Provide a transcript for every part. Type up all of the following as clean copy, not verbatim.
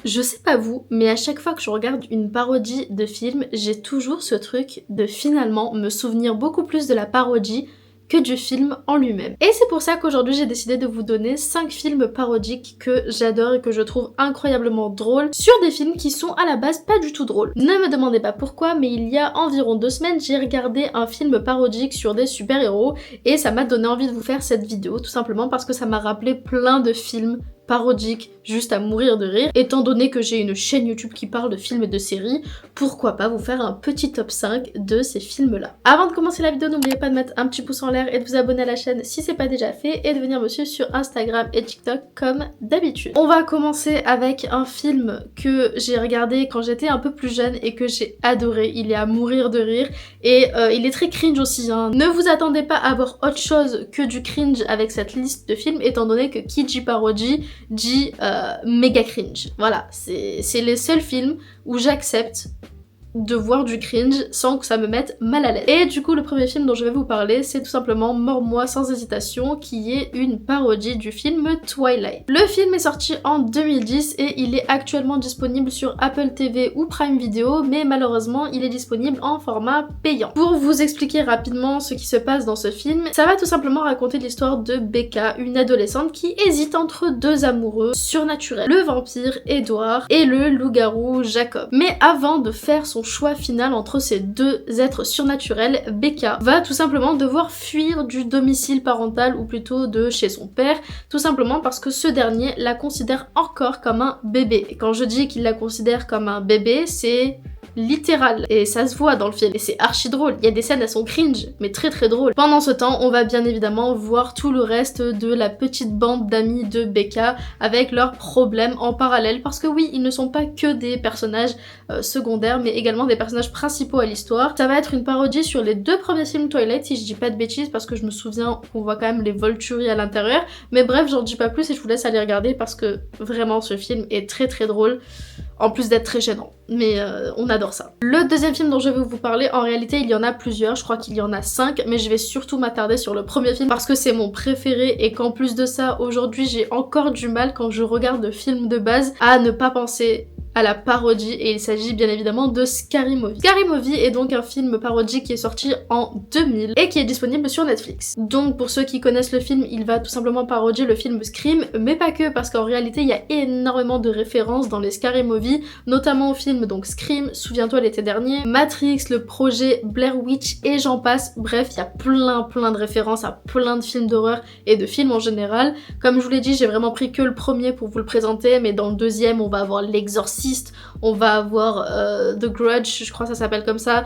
Je sais pas vous, mais à chaque fois que je regarde une parodie de film, j'ai toujours ce truc de finalement me souvenir beaucoup plus de la parodie que du film en lui-même. Et c'est pour ça qu'aujourd'hui j'ai décidé de vous donner 5 films parodiques que j'adore et que je trouve incroyablement drôles sur des films qui sont à la base pas du tout drôles. Ne me demandez pas pourquoi, mais il y a environ 2 semaines, j'ai regardé un film parodique sur des super-héros et ça m'a donné envie de vous faire cette vidéo, tout simplement parce que ça m'a rappelé plein de films parodique juste à mourir de rire. Étant donné que j'ai une chaîne YouTube qui parle de films et de séries, pourquoi pas vous faire un petit top 5 de ces films-là. Avant de commencer la vidéo, n'oubliez pas de mettre un petit pouce en l'air et de vous abonner à la chaîne si c'est pas déjà fait et de venir me suivre sur Instagram et TikTok comme d'habitude. On va commencer avec un film que j'ai regardé quand j'étais un peu plus jeune et que j'ai adoré. Il est à mourir de rire et il est très cringe aussi, hein. Ne vous attendez pas à voir autre chose que du cringe avec cette liste de films, étant donné que qui dit parodie dit méga cringe. Voilà, c'est les seuls films où j'accepte de voir du cringe sans que ça me mette mal à l'aise. Et du coup, le premier film dont je vais vous parler, c'est tout simplement Mors-moi sans hésitation, qui est une parodie du film Twilight. Le film est sorti en 2010 et il est actuellement disponible sur Apple TV ou Prime Video, mais malheureusement, il est disponible en format payant. Pour vous expliquer rapidement ce qui se passe dans ce film, ça va tout simplement raconter l'histoire de Becca, une adolescente qui hésite entre deux amoureux surnaturels, le vampire Edward et le loup-garou Jacob. Mais avant de faire son choix final entre ces deux êtres surnaturels, Becca va tout simplement devoir fuir du domicile parental, ou plutôt de chez son père, tout simplement parce que ce dernier la considère encore comme un bébé. Et quand je dis qu'il la considère comme un bébé, c'est littéral, et ça se voit dans le film, et c'est archi drôle. Il y a des scènes, elles sont cringe, mais très très drôles. Pendant ce temps, on va bien évidemment voir tout le reste de la petite bande d'amis de Becca avec leurs problèmes en parallèle, parce que oui, ils ne sont pas que des personnages secondaires, mais également des personnages principaux à l'histoire. Ça va être une parodie sur les deux premiers films Twilight, si je dis pas de bêtises, parce que je me souviens qu'on voit quand même les Volturi à l'intérieur, mais bref, j'en dis pas plus et je vous laisse aller regarder parce que vraiment ce film est très très drôle, en plus d'être très gênant, mais on adore ça. Le deuxième film dont je vais vous parler, en réalité il y en a plusieurs, je crois qu'il y en a 5, mais je vais surtout m'attarder sur le premier film parce que c'est mon préféré et qu'en plus de ça, aujourd'hui j'ai encore du mal quand je regarde le film de base à ne pas penser à la parodie, et il s'agit bien évidemment de Scary Movie. Scary Movie est donc un film parodie qui est sorti en 2000 et qui est disponible sur Netflix. Donc pour ceux qui connaissent le film, il va tout simplement parodier le film Scream, mais pas que, parce qu'en réalité il y a énormément de références dans les Scary Movie, notamment au film donc Scream, souviens-toi l'été dernier, Matrix, le projet Blair Witch et j'en passe. Bref, il y a plein de références à plein de films d'horreur et de films en général. Comme je vous l'ai dit, j'ai vraiment pris que le premier pour vous le présenter, mais dans le deuxième on va avoir L'Exorciste, on va avoir The Grudge, je crois que ça s'appelle comme ça,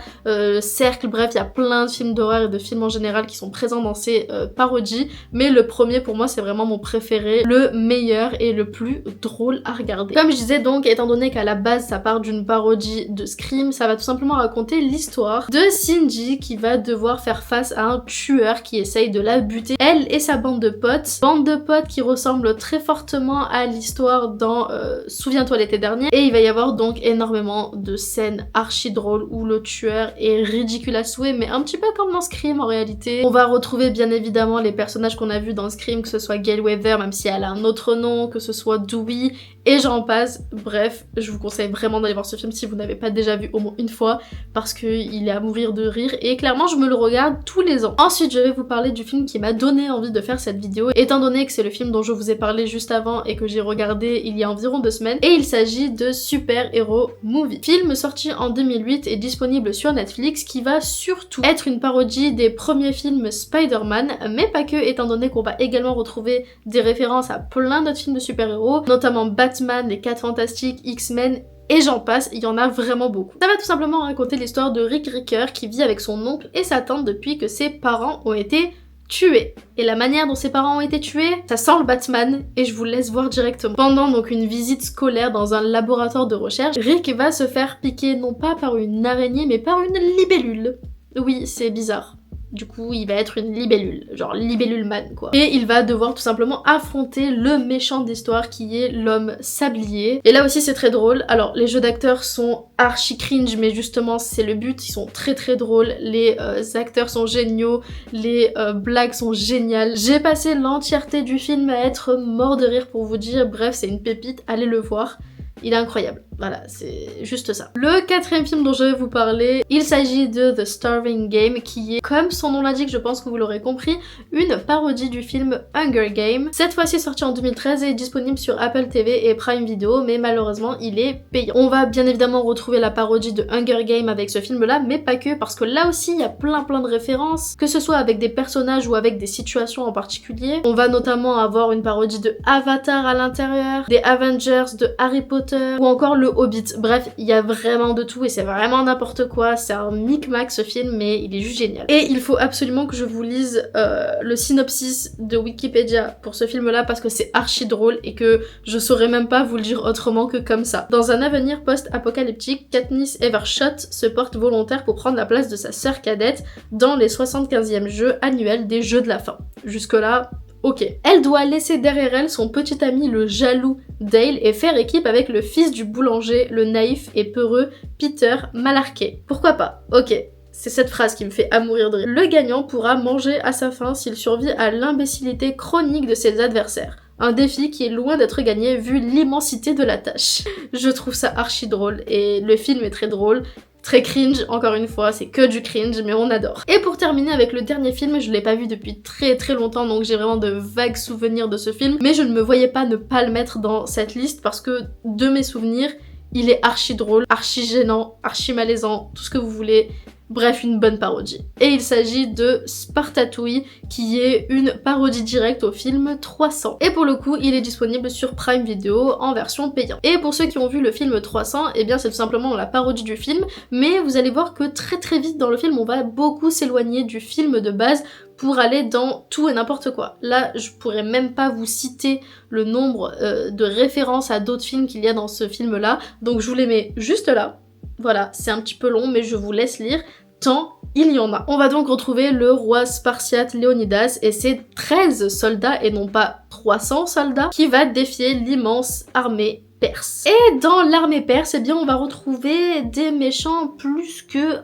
Cercle, bref, il y a plein de films d'horreur et de films en général qui sont présents dans ces parodies, mais le premier pour moi c'est vraiment mon préféré, le meilleur et le plus drôle à regarder. Comme je disais donc, étant donné qu'à la base ça part d'une parodie de Scream, ça va tout simplement raconter l'histoire de Cindy qui va devoir faire face à un tueur qui essaye de la buter, elle et sa bande de potes qui ressemble très fortement à l'histoire dans Souviens-toi l'été dernier, et il va y avoir donc énormément de scènes archi drôles où le tueur est ridicule à souhait, mais un petit peu comme dans Scream en réalité. On va retrouver bien évidemment les personnages qu'on a vus dans Scream, que ce soit Gail Weaver, même si elle a un autre nom, que ce soit Dewey, et j'en passe. Bref, je vous conseille vraiment d'aller voir ce film si vous n'avez pas déjà vu au moins une fois, parce qu'il est à mourir de rire, et clairement je me le regarde tous les ans. Ensuite, je vais vous parler du film qui m'a donné envie de faire cette vidéo, étant donné que c'est le film dont je vous ai parlé juste avant et que j'ai regardé il y a environ 2 semaines, et il s'agit de Super Hero Movie. Film sorti en 2008 et disponible sur Netflix, qui va surtout être une parodie des premiers films Spider-Man, mais pas que, étant donné qu'on va également retrouver des références à plein d'autres films de super-héros, notamment Batman, les 4 Fantastiques, X-Men, et j'en passe, il y en a vraiment beaucoup. Ça va tout simplement raconter l'histoire de Rick Ricker qui vit avec son oncle et sa tante depuis que ses parents ont été tués. Et la manière dont ses parents ont été tués, ça sent le Batman, et je vous laisse voir directement. Pendant donc une visite scolaire dans un laboratoire de recherche, Rick va se faire piquer non pas par une araignée mais par une libellule. Oui, c'est bizarre. Du coup, il va être une libellule, genre libellule man quoi. Et il va devoir tout simplement affronter le méchant d'histoire qui est l'homme sablier. Et là aussi c'est très drôle. Alors les jeux d'acteurs sont archi cringe, mais justement c'est le but, ils sont très très drôles. Les acteurs sont géniaux, les blagues sont géniales. J'ai passé l'entièreté du film à être mort de rire pour vous dire, bref c'est une pépite, allez le voir. il est incroyable. Voilà, c'est juste ça. Le quatrième film dont je vais vous parler, il s'agit de The Starving Game, qui est, comme son nom l'indique, je pense que vous l'aurez compris, une parodie du film Hunger Games. Cette fois-ci sorti en 2013 et est disponible sur Apple TV et Prime Video, mais malheureusement il est payant. On va bien évidemment retrouver la parodie de Hunger Games avec ce film-là, mais pas que, parce que là aussi il y a plein de références, que ce soit avec des personnages ou avec des situations en particulier. On va notamment avoir une parodie de Avatar à l'intérieur, des Avengers, de Harry Potter, ou encore le Hobbit. Bref, il y a vraiment de tout et c'est vraiment n'importe quoi. C'est un micmac ce film, mais il est juste génial. Et il faut absolument que je vous lise le synopsis de Wikipédia pour ce film-là parce que c'est archi drôle et que je saurais même pas vous le dire autrement que comme ça. Dans un avenir post-apocalyptique, Katniss Evershot se porte volontaire pour prendre la place de sa sœur cadette dans les 75e jeux annuels des Jeux de la Faim. Jusque-là, ok. Elle doit laisser derrière elle son petit ami le jaloux Dale et faire équipe avec le fils du boulanger, le naïf et peureux Peter Malarkey. Pourquoi pas? Ok. C'est cette phrase qui me fait à mourir de rire. Le gagnant pourra manger à sa faim s'il survit à l'imbécilité chronique de ses adversaires. Un défi qui est loin d'être gagné vu l'immensité de la tâche. Je trouve ça archi drôle et le film est très drôle. Très cringe, encore une fois, c'est que du cringe, mais on adore. Et pour terminer avec le dernier film, je l'ai pas vu depuis très longtemps, donc j'ai vraiment de vagues souvenirs de ce film, mais je ne me voyais pas ne pas le mettre dans cette liste parce que de mes souvenirs, il est archi drôle, archi gênant, archi malaisant, tout ce que vous voulez. Bref, une bonne parodie. Et il s'agit de Spartatouille, qui est une parodie directe au film 300. Et pour le coup, il est disponible sur Prime Video en version payante. Et pour ceux qui ont vu le film 300, eh bien c'est tout simplement la parodie du film, mais vous allez voir que très vite dans le film, on va beaucoup s'éloigner du film de base pour aller dans tout et n'importe quoi. Là, je pourrais même pas vous citer le nombre de références à d'autres films qu'il y a dans ce film-là, donc je vous les mets juste là. Voilà, c'est un petit peu long, mais je vous laisse lire, tant il y en a. On va donc retrouver le roi spartiate Léonidas et ses 13 soldats, et non pas 300 soldats, qui va défier l'immense armée perse. Et dans l'armée perse, eh bien on va retrouver des méchants plus que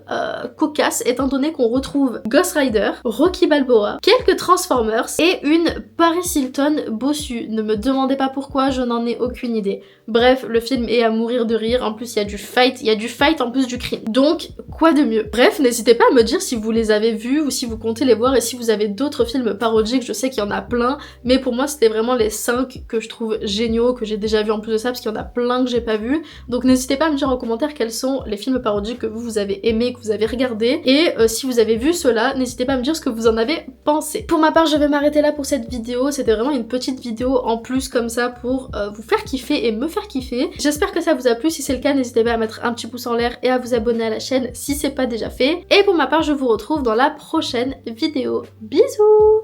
cocasses, étant donné qu'on retrouve Ghost Rider, Rocky Balboa, quelques Transformers et une Paris Hilton bossue. Ne me demandez pas pourquoi, je n'en ai aucune idée. Bref, le film est à mourir de rire, en plus il y a du fight en plus du crime. Donc, quoi de mieux? Bref, n'hésitez pas à me dire si vous les avez vus ou si vous comptez les voir et si vous avez d'autres films parodiques, je sais qu'il y en a plein, mais pour moi c'était vraiment les 5 que je trouve géniaux, que j'ai déjà vus en plus de ça, parce qu'il y en a plein que j'ai pas vus. Donc n'hésitez pas à me dire en commentaire quels sont les films parodiques que vous avez aimés, que vous avez regardés, et si vous avez vu cela, n'hésitez pas à me dire ce que vous en avez pensé. Pour ma part, je vais m'arrêter là pour cette vidéo, c'était vraiment une petite vidéo en plus comme ça pour vous faire kiffer et me faire kiffer. J'espère que ça vous a plu, si c'est le cas, n'hésitez pas à mettre un petit pouce en l'air et à vous abonner à la chaîne si c'est pas déjà fait. Et pour ma part, je vous retrouve dans la prochaine vidéo. Bisous!